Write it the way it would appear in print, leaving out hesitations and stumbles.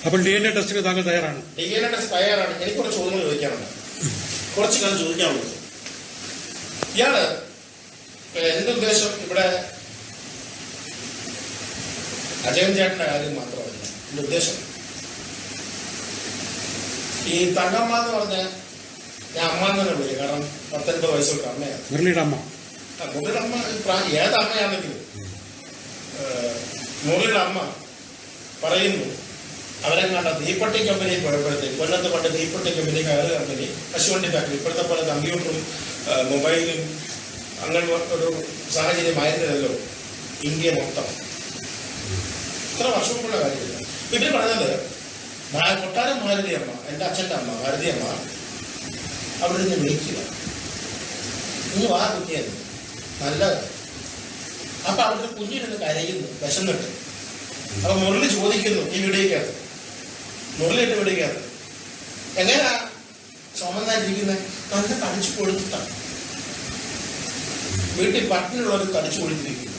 അപ്പോൾ DNA ടെസ്റ്റിന് താങ്കൾ തയ്യാറാണ്? DNA ടെസ്റ്റ് തയ്യാറാണ്. എനിക്ക് കുറച്ച് ചോദ്യങ്ങൾ ചോദിക്കാനുണ്ട്. കുറച്ച് കാലം ചോദിക്കാനുള്ളത്. ഇയാള് എന്റെ ഉദ്ദേശം ഇവിടെ അജയൻ ചേട്ടന്റെ കാര്യം മാത്രമല്ല. എന്റെ ഉദ്ദേശം ഈ തങ്കമ്മ എന്ന് പറഞ്ഞ ഞാൻ അമ്മ തന്നെ വിളിക്കും. കാരണം 19 വയസ്സുള്ള അമ്മയാണ്. മുരളിയുടെ അമ്മ. മുരളിയുടെ അമ്മ ഏത് അമ്മയാണെങ്കിലും മുരളിയുടെ അമ്മ പറയുന്നു അവരെങ്ങാണ്ട തീപ്പെട്ടി കമ്പനിയിൽ പോയപ്പോഴത്തേക്ക് കൊല്ലത്ത് പണ്ട് തീപ്പെട്ടി കമ്പനി കയറ് കമ്പനി കശുവണ്ടി ഫാക്ടറി ഇപ്പോഴത്തെ പോലെ കമ്പ്യൂട്ടറും മൊബൈലും അങ്ങനെ ഒരു സാഹചര്യമായിരുന്നല്ലോ ഇന്ത്യ മൊത്തം. ഇത്ര വർഷമുള്ള കാര്യമില്ല. ഇവര് പറഞ്ഞത് കൊട്ടാരം ഭാരതി അമ്മ, എൻ്റെ അച്ഛൻ്റെ അമ്മ ഭാരതി അമ്മ അവിടെ നിന്ന് വിളിക്കുക, ഇനി വാ കുട്ടിയത് നല്ലത്. അപ്പൊ അവിടുത്തെ കുഞ്ഞിരുന്ന് കരയുന്നു വിശന്നിട്ട്. അപ്പൊ മുരളി ചോദിക്കുന്നു ഈ വീടിക്കകത്ത്, മുരളിയിട്ട് വീടിക്കകത്ത് എങ്ങനെയാ ചുമന്നായിരിക്കുന്നത്? നല്ല കടിച്ചു കൊടുത്തിട്ടാണ്. വീട്ടിൽ പട്ടിനുള്ളവർ കടിച്ചു കൊടുത്തിരിക്കുന്നു.